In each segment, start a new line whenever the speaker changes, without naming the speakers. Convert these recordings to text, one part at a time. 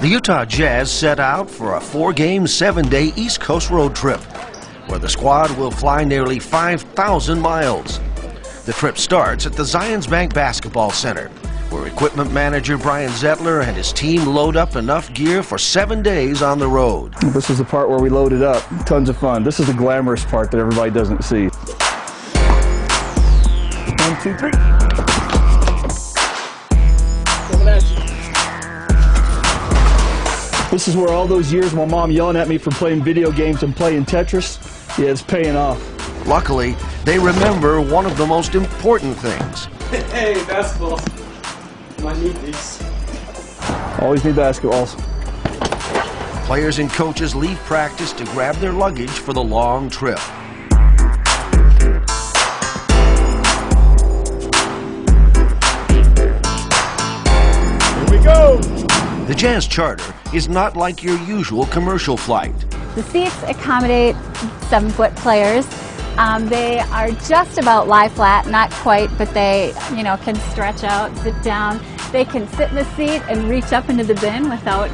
The Utah Jazz set out for a 4-game, 7-day East Coast road trip, where the squad will fly nearly 5,000 miles. The trip starts at the Zions Bank Basketball Center, where equipment manager Brian Zettler and his team load up enough gear for 7 days on the road.
This is the part where we load it up. Tons of fun. This is the glamorous part that everybody doesn't see. 1, 2, 3. This is where all those years my mom yelling at me for playing video games and playing Tetris, yeah, it's paying off.
Luckily, they remember one of the most important things.
Hey, basketballs. Might need these.
Always need basketballs.
Players and coaches leave practice to grab their luggage for the long trip.
Here we go!
The Jazz charter is not like your usual commercial flight.
The seats accommodate 7-foot players. They are just about lie flat, not quite, but they, can stretch out, sit down. They can sit in the seat and reach up into the bin without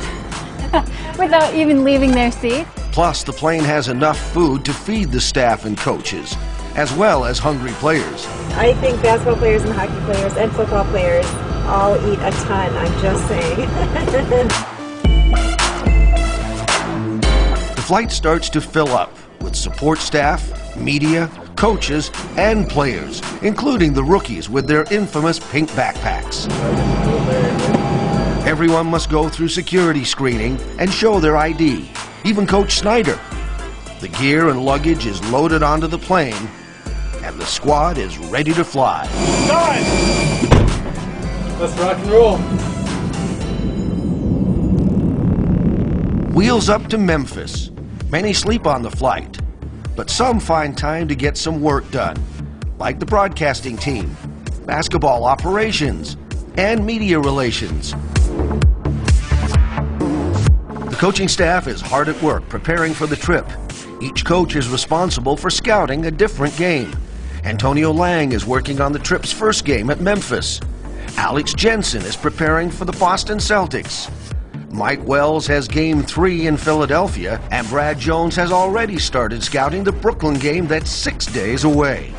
even leaving their seat.
Plus, the plane has enough food to feed the staff and coaches, as well as hungry players.
I think basketball players and hockey players and football players all eat a ton, I'm just saying.
The flight starts to fill up with support staff, media, coaches, and players, including the rookies with their infamous pink backpacks. Everyone must go through security screening and show their ID, even Coach Snyder. The gear and luggage is loaded onto the plane, and the squad is ready to fly.
Time! Let's rock and roll.
Wheels up to Memphis. Many sleep on the flight, but some find time to get some work done, like the broadcasting team, basketball operations, and media relations. The coaching staff is hard at work preparing for the trip. Each coach is responsible for scouting a different game. Antonio Lang is working on the trip's first game at Memphis. Alex Jensen is preparing for the Boston Celtics. Mike Wells has Game 3 in Philadelphia, and Brad Jones has already started scouting the Brooklyn game that's 6 days away.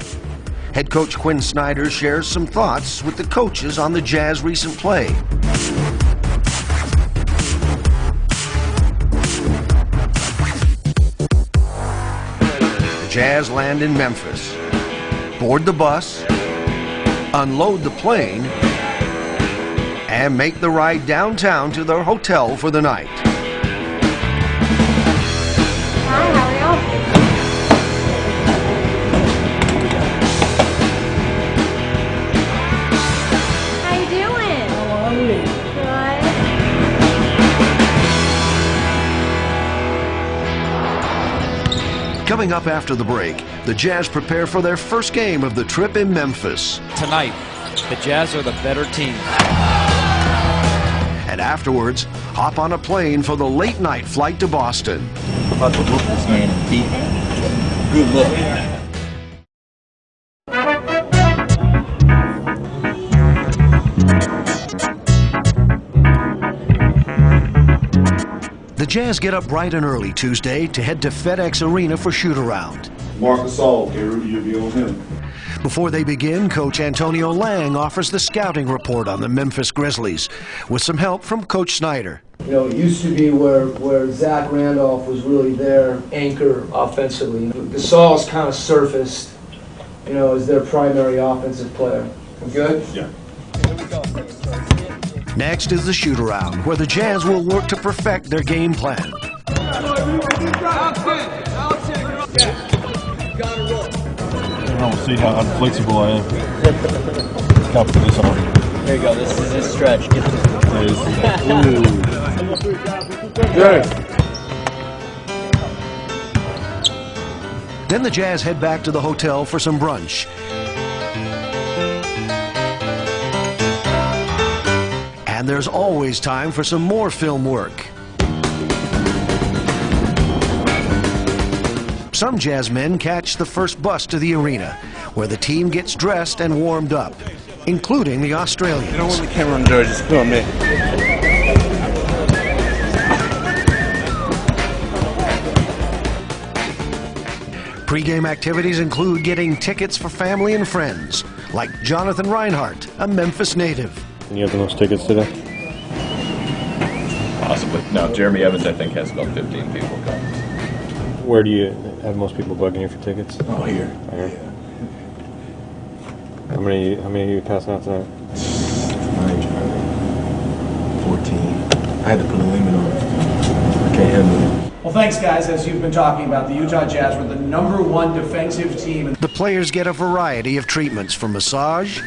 Head coach Quinn Snyder shares some thoughts with the coaches on the Jazz recent play. The Jazz land in Memphis, board the bus, unload the plane, and make the ride downtown to their hotel for the night.
Hi, how are y'all? How you doing?
How are you?
Good.
Coming up after the break, the Jazz prepare for their first game of the trip in Memphis.
Tonight, the Jazz are the better team.
And afterwards, hop on a plane for the late-night flight to Boston.
Good look.
The Jazz get up bright and early Tuesday to head to FedEx Arena for shoot-around.
Marcus All, you'll be on him.
Before they begin, Coach Antonio Lang offers the scouting report on the Memphis Grizzlies, with some help from Coach Snyder.
It used to be where Zach Randolph was really their anchor offensively. Gasol's kind of surfaced, as their primary offensive player. Good?
Yeah.
Next is the shoot-around, where the Jazz will work to perfect their game plan.
I don't see how flexible I am. Can't put this on.
There you go. This is his stretch. Get this.
Then the Jazz head back to the hotel for some brunch. And there's always time for some more film work. Some Jazz men catch the first bus to the arena, where the team gets dressed and warmed up, including the Australians.
You don't want the camera on the door, just film me.
Pre-game activities include getting tickets for family and friends, like Jonathan Reinhardt, a Memphis native.
Can you have the most tickets today?
Possibly. No, Jeremy Evans, I think, has about 15 people come.
Where do you have most people bugging you for tickets?
Oh, here.
Right here. How many are you passing out tonight?
14. I had to put a limit on it. I can't handle it.
Well, thanks, guys. As you've been talking about, the Utah Jazz were the #1 defensive team.
The players get a variety of treatments from massage,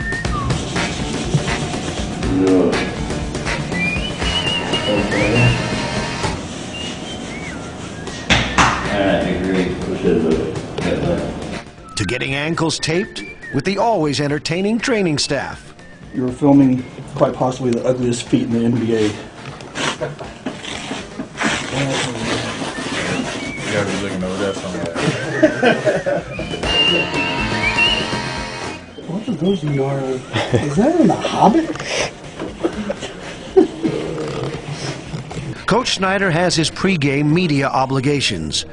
to getting ankles taped with the always entertaining training staff.
You were filming quite possibly the ugliest feet in the NBA.
You gotta be looking over that somewhere.
Both of those gnarly. Is that in The Hobbit?
Coach Snyder has his pregame media obligations.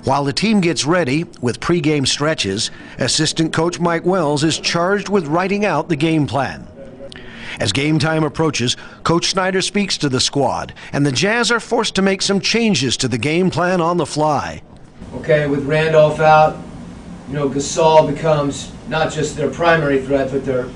While the team gets ready with pregame stretches, assistant coach Mike Wells is charged with writing out the game plan. As game time approaches, Coach Snyder speaks to the squad, and the Jazz are forced to make some changes to the game plan on the fly.
Okay, with Randolph out, Gasol becomes not just their primary threat, but their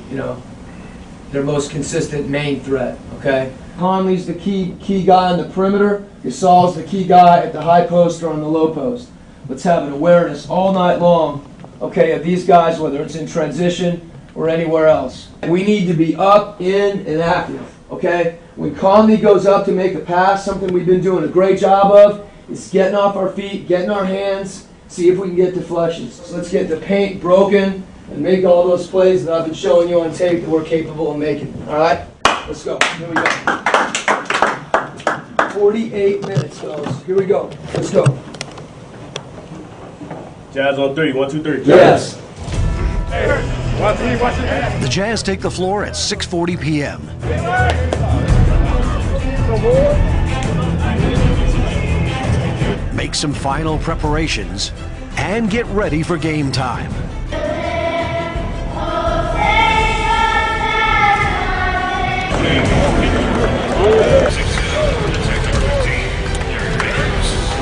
most consistent main threat, okay? Conley's the key guy on the perimeter. Gasol's the key guy at the high post or on the low post. Let's have an awareness all night long, okay, of these guys, whether it's in transition or anywhere else. We need to be up, in, and active, okay? When Conley goes up to make a pass, something we've been doing a great job of is getting off our feet, getting our hands, see if we can get deflections. So let's get the paint broken and make all those plays that I've been showing you on tape that we're capable of making, all right? Let's go. Here we go. 48 minutes, fellas. Here we go. Let's go.
Jazz on 3. 1, 2, 3.
Yes.
The Jazz take the floor at 6:40 p.m. Make some final preparations and get ready for game time.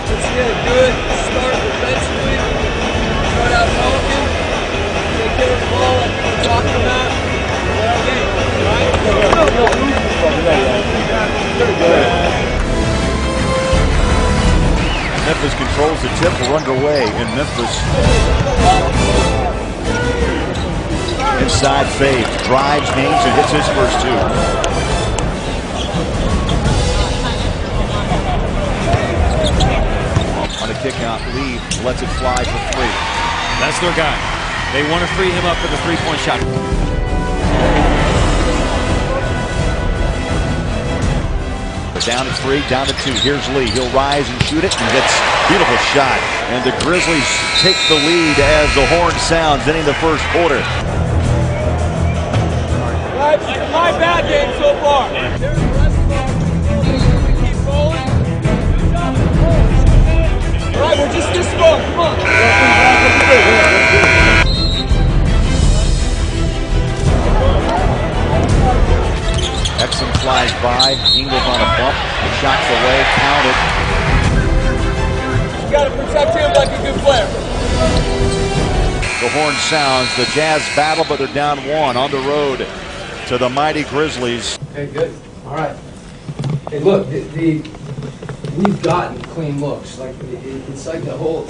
Let's get a good start defensively. Start out talking. Take care of the ball like we were talking about. Okay, right?
Memphis controls the tip. We're underway in Memphis. Inside fade, drives Haynes and hits his first two. On a kick out, Lee lets it fly for 3.
That's their guy. They want to free him up for the three-point shot.
Down to 3, down to 2. Here's Lee. He'll rise and shoot it, and hits. Beautiful shot. And the Grizzlies take the lead as the horn sounds, ending the first quarter.
My bad game so far. There's the rest of our keep rolling. All right, we're just this far. Come on.
Exum flies by. Ingles on a bump. The shot's away. Counted.
You got to protect him like a good player.
The horn sounds. The Jazz battle, but they're down 1 on the road to the mighty Grizzlies.
Okay, good. All right. Hey, look, we've gotten clean looks. Like it's like the whole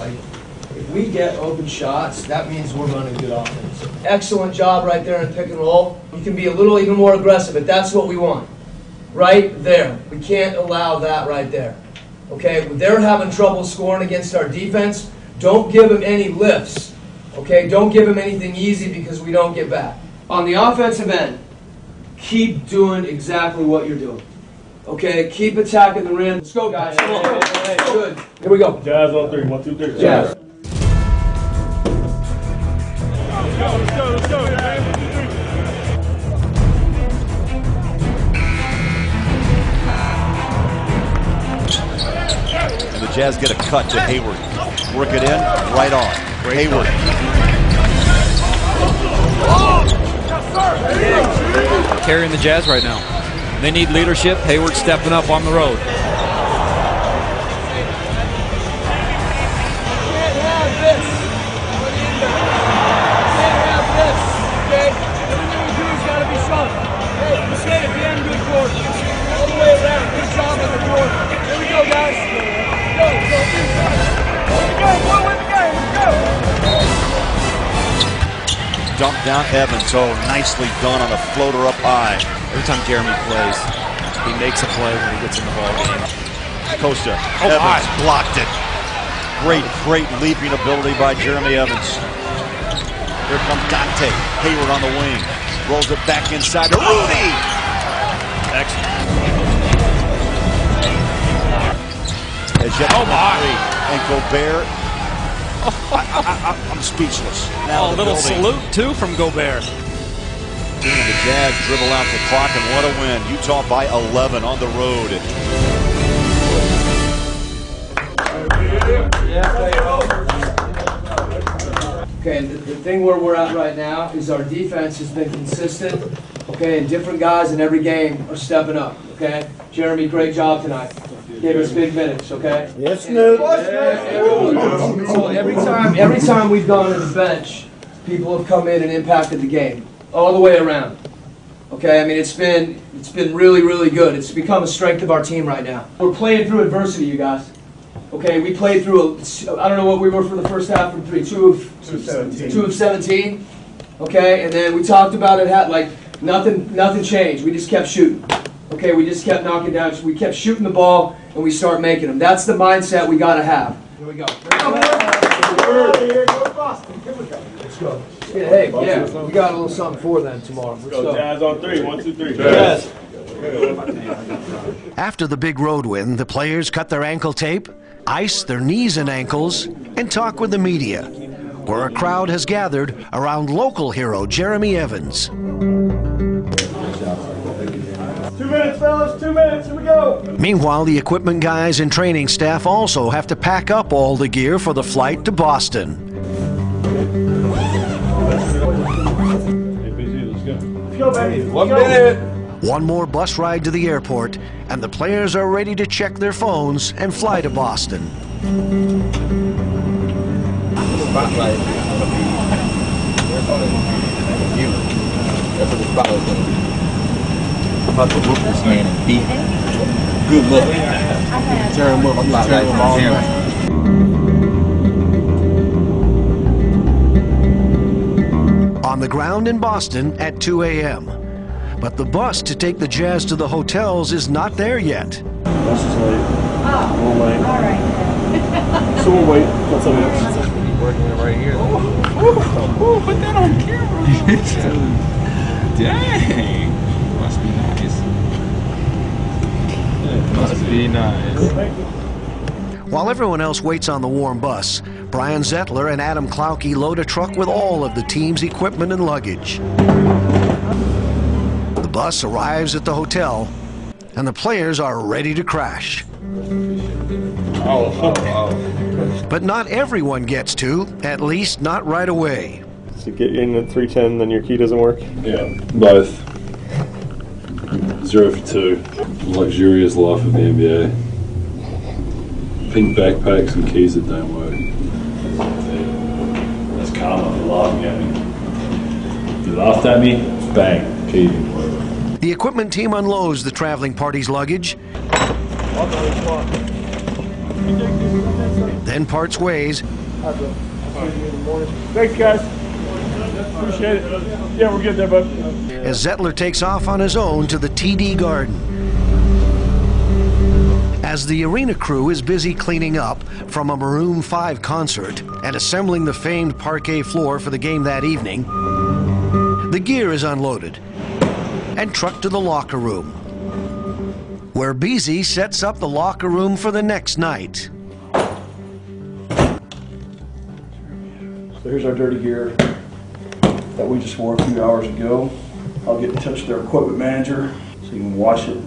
if we get open shots, that means we're running good offense. Excellent job right there in pick and roll. You can be a little even more aggressive, but that's what we want. Right there. We can't allow that right there. Okay, when they're having trouble scoring against our defense, don't give them any lifts. Okay, don't give them anything easy because we don't get back. On the offensive end, keep doing exactly what you're doing. Okay, keep attacking the rim. Let's go, guys. Come on. Hey, good. Here we go.
Jazz on 3. 1, 2, 3.
Jazz.
Let's go, man.
And the Jazz get a cut to Hayward. Work it in, right on. Hayward.
Carrying the Jazz right now. They need leadership. Hayward stepping up on the road.
Dump down Evans. Oh, nicely done on a floater up high.
Every time Jeremy plays, he makes a play when he gets in the ball game.
Costa. Evans blocked it. Great leaping ability by Jeremy Evans. Here comes Dante. Hayward on the wing. Rolls it back inside to Rudy.
Excellent.
Oh my! And Gobert. I'm speechless.
Now a little salute too from Gobert.
And the Jazz dribble out the clock, and what a win. Utah by 11 on the road.
Okay, the thing where we're at right now is our defense has been consistent, okay, and different guys in every game are stepping up, okay? Jeremy, great job tonight. Gave us big minutes, okay?
Yes, Snoop.
So every time we've gone to the bench, people have come in and impacted the game, all the way around. Okay, I mean it's been really good. It's become a strength of our team right now. We're playing through adversity, you guys. Okay, we played through I don't know what we were for the first half from 3, 2 of 17. Okay, and then we talked about it like nothing changed. We just kept shooting. Okay, we just kept knocking down. We kept shooting the ball, and we start making them. That's the mindset we got to have. Here we go. Let's go. Hey, yeah, we got a little something for them tomorrow. Let's go.
Jazz on 3. 1, 2, 3.
Yes.
After the big road win, the players cut their ankle tape, ice their knees and ankles, and talk with the media, where a crowd has gathered around local hero Jeremy Evans.
2 minutes, fellas, 2 minutes, here we go.
Meanwhile, the equipment guys and training staff also have to pack up all the gear for the flight to Boston.
Hey, BZ, let's go.
Let's go, baby.
1 minute.
One more bus ride to the airport, and the players are ready to check their phones and fly to Boston.
Spotlight is going to be, you. That's what the spotlight's going to be. About the Whoopers in and beat. Good look. Turn them up. Turn them all around.
On the ground in Boston at 2 a.m. But the bus to take the Jazz to the hotels is not there yet.
Bus is late. We'll wait. All right. So we'll wait. That's all right.
Working right here.
Put that on camera. Dang. Must be nice. Must be nice.
While everyone else waits on the warm bus, Brian Zettler and Adam Klauke load a truck with all of the team's equipment and luggage. The bus arrives at the hotel, and the players are ready to crash. But not everyone gets to, at least not right away.
So get in at 310, then your key doesn't work?
Yeah, both. 0 for 2. Luxurious life of the NBA. Pink backpacks and keys that don't work. That's karma for laughing at me. You laughed at me, bang, key didn't work.
The equipment team unloads the traveling party's luggage, then parts ways.
Thanks, guys. Appreciate it. Yeah, we're good there, bud.
As Zettler takes off on his own to the TD Garden. As the arena crew is busy cleaning up from a Maroon 5 concert and assembling the famed parquet floor for the game that evening, the gear is unloaded and trucked to the locker room, where Beasy sets up the locker room for the next night.
So here's our dirty gear that we just wore a few hours ago. I'll get in touch with their equipment manager so you can wash it,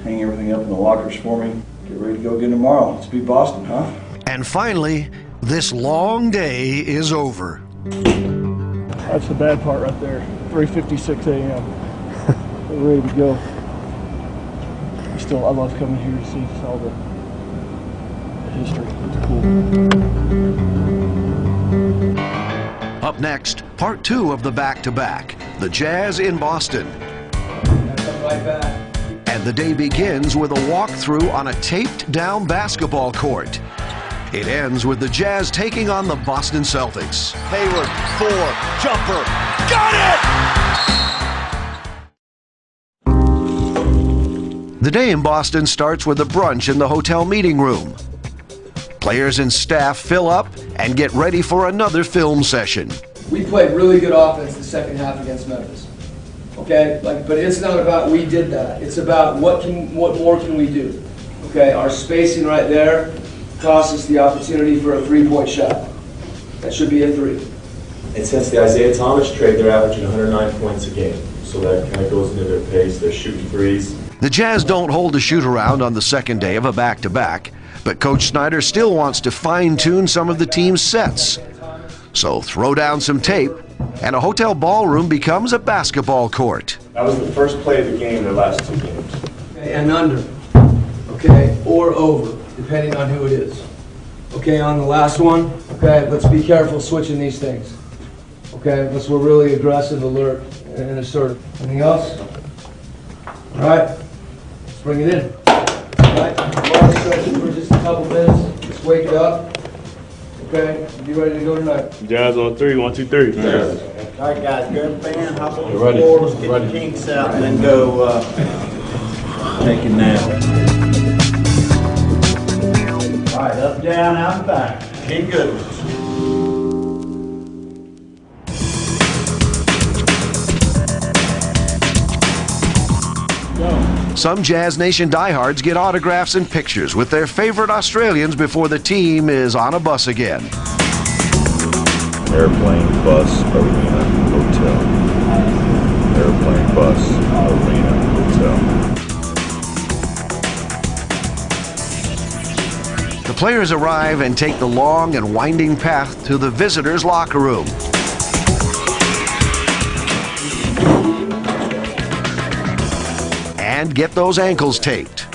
hang everything up in the lockers for me. Get ready to go again tomorrow. Let's be Boston, huh?
And finally, This long day is over.
That's the bad part right there. 3:56 a.m. We're ready to go. Still, I love coming here to see all the history. It's cool.
Up next, part 2 of the back-to-back, the Jazz in Boston.
Right back.
And the day begins with a walkthrough on a taped-down basketball court. It ends with the Jazz taking on the Boston Celtics.
Hayward, 4, jumper, got it!
The day in Boston starts with a brunch in the hotel meeting room. Players and staff fill up and get ready for another film session.
We played really good offense the second half against Memphis. Okay, but it's not about we did that. It's about what more can we do? Okay, our spacing right there cost us the opportunity for a 3-point shot. That should be a 3.
And since the Isaiah Thomas trade, they're averaging 109 points a game. So that kind of goes into their pace. They're shooting threes.
The Jazz don't hold a shoot-around on the second day of a back-to-back, but Coach Snyder still wants to fine-tune some of the team's sets. So throw down some tape, and a hotel ballroom becomes a basketball court.
That was the first play of the game, their last 2 games.
Okay, and under, okay, or over, depending on who it is. Okay, on the last one, okay, let's be careful switching these things. Okay, unless we're really aggressive, alert, and assertive. Anything else? All right, let's bring it in. All right, long session for just a couple minutes. Let's wake it up. Okay, be ready to go tonight.
Jazz on 3, 1, 2, 3.
Yes.
All right, guys, grab a fan, hop on the
Ready.
floor, let's get
Ready.
the kinks out, and then go take a nap. All right, up, down, out, and back. Keep good.
Some Jazz Nation diehards get autographs and pictures with their favorite Australians before the team is on a bus again.
Airplane, bus, arena, hotel. Airplane, bus, arena, hotel.
The players arrive and take the long and winding path to the visitors' locker room. And get those ankles taped.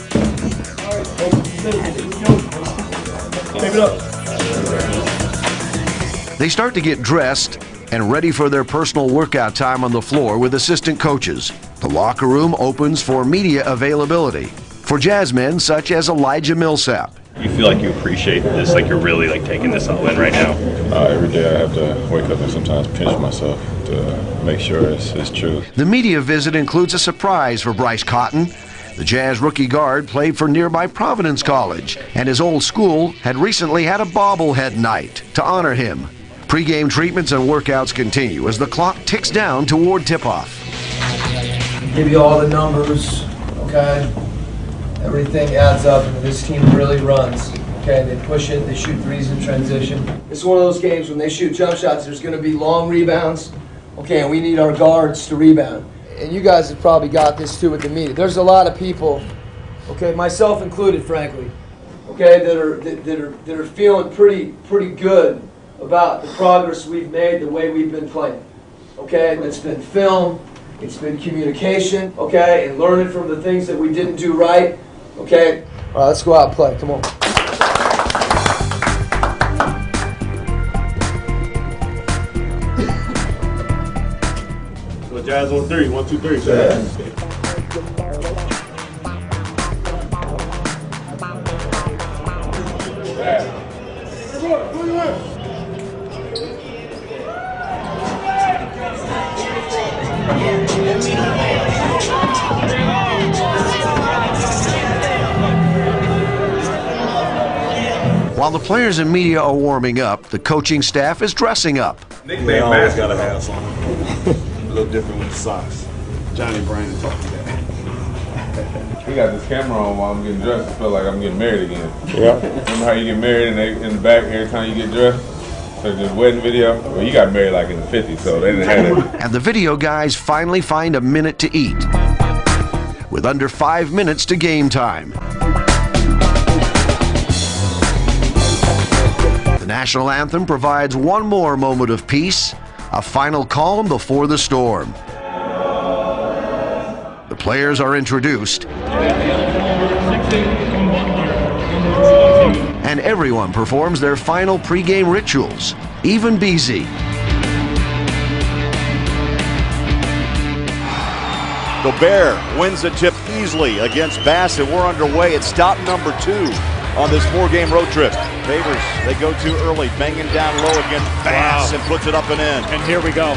They start to get dressed and ready for their personal workout time on the floor with assistant coaches. The locker room opens for media availability for Jazzmen such as Elijah Millsap.
You feel like you appreciate this, like you're really taking this all in right now?
Every day I have to wake up and sometimes pinch myself to make sure it's true.
The media visit includes a surprise for Bryce Cotton. The Jazz rookie guard played for nearby Providence College, and his old school had recently had a bobblehead night to honor him. Pre-game treatments and workouts continue as the clock ticks down toward tip-off.
Give you all the numbers, okay? Everything adds up, and this team really runs. Okay, they push it, they shoot threes in transition. This is one of those games when they shoot jump shots, there's going to be long rebounds. Okay, and we need our guards to rebound. And you guys have probably got this too with the media. There's a lot of people, okay, myself included, frankly, okay, that are feeling pretty good about the progress we've made, the way we've been playing. Okay, and it's been film, it's been communication, okay, and learning from the things that we didn't do right. Okay, all right, let's go out and play. Come on.
So Jazz on 3, 1, 2, 3. Jazz.
While the players and media are warming up, the coaching staff is dressing up.
Nickname always got a hat on. A little different with the socks. Johnny Brandon taught me that.
He got this camera on while I'm getting dressed. I feel like I'm getting married again.
Yeah.
Remember how you get married and they in the back every time you get dressed? So this wedding video? Well, you got married like in the 50s, so they didn't have that.
And the video guys finally find a minute to eat, with under 5 minutes to game time. The national anthem provides one more moment of peace, a final calm before the storm. The players are introduced, and everyone performs their final pregame rituals, even BZ.
Gobert wins the tip easily against Bassett. We're underway at stop number 2 on this 4-game road trip. Favors, they go too early, banging down low against Bass and puts it up and in.
And here we go.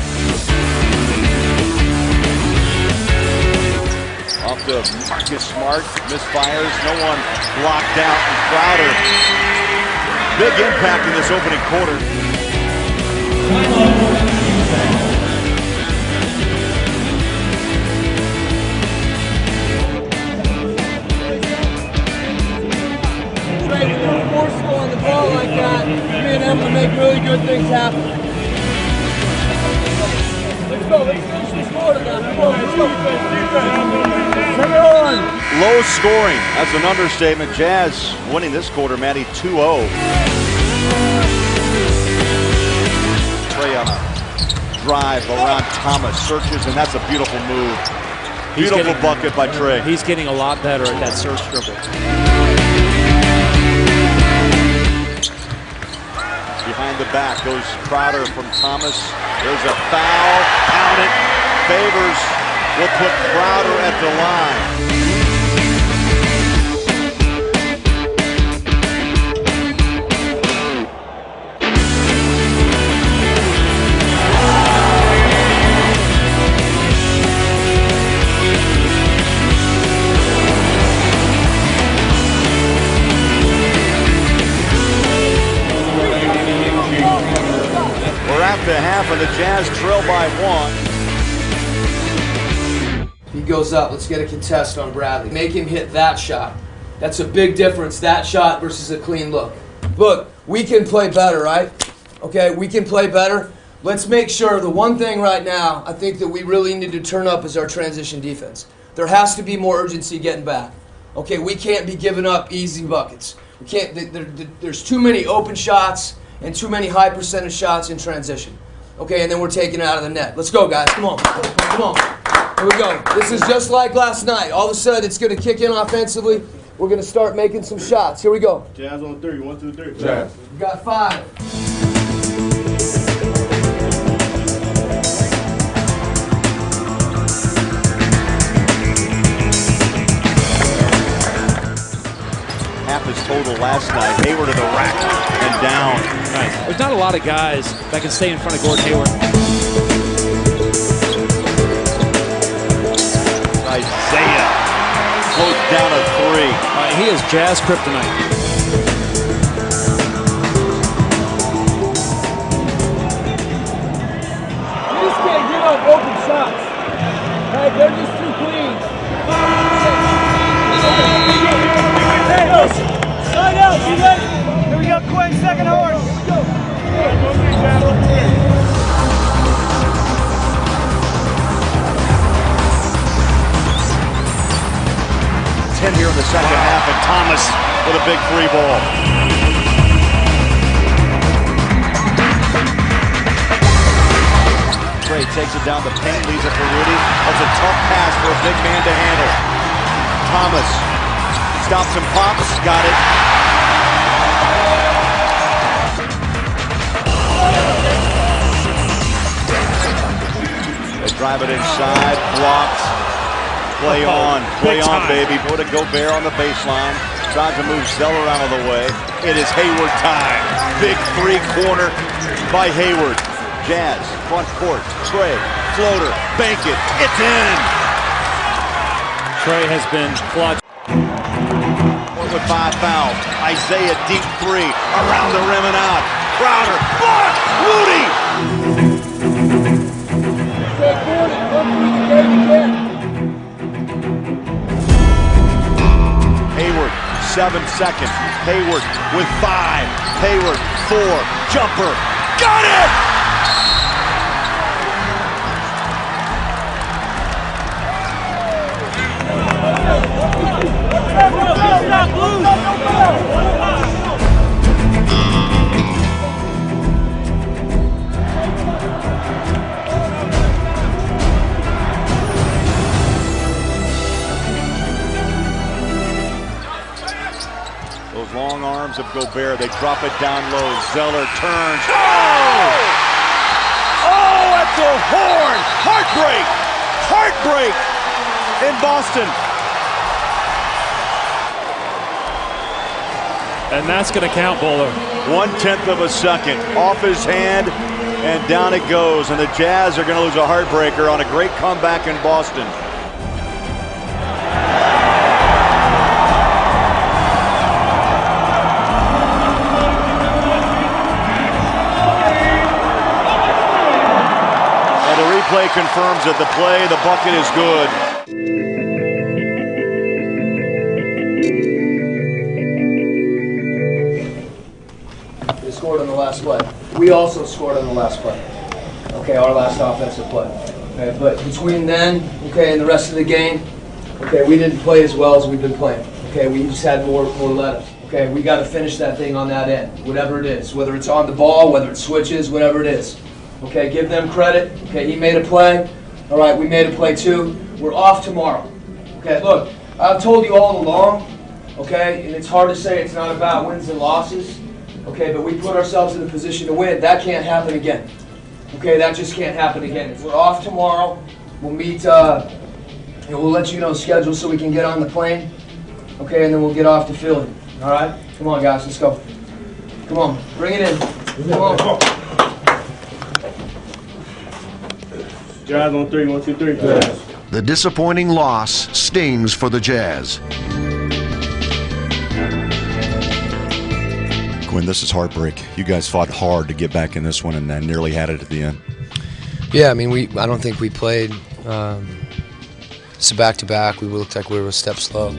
Off to Marcus Smart, misfires, no one blocked out, and Crowder. Big impact in this opening quarter.
When you're forceful on the ball like that, being able to make really good things happen. Let's go, let's finish this quarter now. Come on, let's go. Bring it on.
Low scoring, that's an understatement. Jazz winning this quarter, Matty, 2-0. Trey on a drive around Thomas, searches, and that's a beautiful move. Beautiful bucket by Trey.
He's getting a lot better at that search dribble.
Behind the back goes Crowder from Thomas. There's a foul. Count it. Favors will put Crowder at the line. The half of the Jazz trail by 1.
He goes up. Let's get a contest on Bradley. Make him hit that shot. That's a big difference, that shot versus a clean look. Look, we can play better, right? Okay, we can play better. Let's make sure the one thing right now I think that we really need to turn up is our transition defense. There has to be more urgency getting back. Okay, we can't be giving up easy buckets. We can't. There's too many open shots and too many high percentage shots in transition. Okay, and then we're taking it out of the net. Let's go, guys. Come on. Come on. Here we go. This is just like last night. All of a sudden, it's going to kick in offensively. We're going to start making some shots. Here we go.
Jazz on 3. 1, 2, 3.
Jazz. We got 5.
Half his total last night. Hayward in the rack and down.
Nice. There's not a lot of guys that can stay in front of Gordon Hayward.
Isaiah close down a 3.
He is Jazz kryptonite.
You just can't give up open shots. Right? They're just too clean. Hey, listen. Slide out. You ready? Here we go. Quinn, second horse. Here we go.
10 here in the second half, and Thomas with a big free ball. Trey takes it down the paint, leaves it for Rudy. That's a tough pass for a big man to handle. Thomas stops and pops, got it. They drive it inside, blocked. Play on, baby. Put a Gobert on the baseline. Tries to move Zeller out of the way. It is Hayward time. Big 3-corner by Hayward. Jazz, front court. Trey, floater, bank it. It's in.
Trey has been clutch.
With 5 fouls. Isaiah deep 3. Around the rim and out. Crowder, block, Moody. Hayward, 7 seconds. Hayward with 5. Hayward, 4. Jumper. Got it! arms of Gobert. They drop it down low. Zeller turns. Oh! Oh, at the horn! Heartbreak! Heartbreak in Boston.
And that's going to count, Bowler.
1/10 of a second off his hand, and down it goes. And the Jazz are going to lose a heartbreaker on a great comeback in Boston. And the replay confirms that the bucket is good.
Scored on the last play. We also scored on the last play. Okay, our last offensive play. Okay, but between then, okay, and the rest of the game, okay, we didn't play as well as we've been playing. Okay, we just had more letters. Okay, we got to finish that thing on that end, whatever it is, whether it's on the ball, whether it switches, whatever it is. Okay, give them credit. Okay, he made a play. All right, we made a play too. We're off tomorrow. Okay, look, I've told you all along. Okay, and it's hard to say it's not about wins and losses. Okay, but we put ourselves in a position to win. That can't happen again. Okay, that just can't happen again. We're off tomorrow. We'll meet, we'll let you know schedule so we can get on the plane. Okay, and then we'll get off to Philly. All right? Come on, guys, let's go. Come on, bring it in. Come on.
Jazz on 3, 1, 2, 3.
The disappointing loss stings for the Jazz.
Quinn, this is heartbreak. You guys fought hard to get back in this one and then nearly had it at the end.
Yeah, I mean, I don't think we played. It's a back-to-back. We looked like we were a step slow.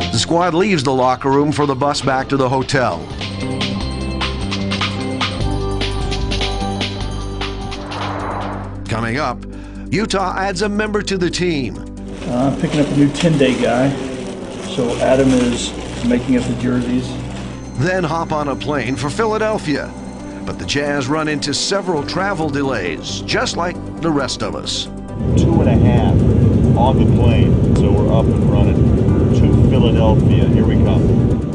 The squad leaves the locker room for the bus back to the hotel. Coming up, Utah adds a member to the team.
I'm picking up a new 10-day guy. So Adam is making up the jerseys.
Then hop on a plane for Philadelphia. But the Jazz run into several travel delays, just like the rest of us.
2.5 on the plane, so we're up and running to Philadelphia. Here we come.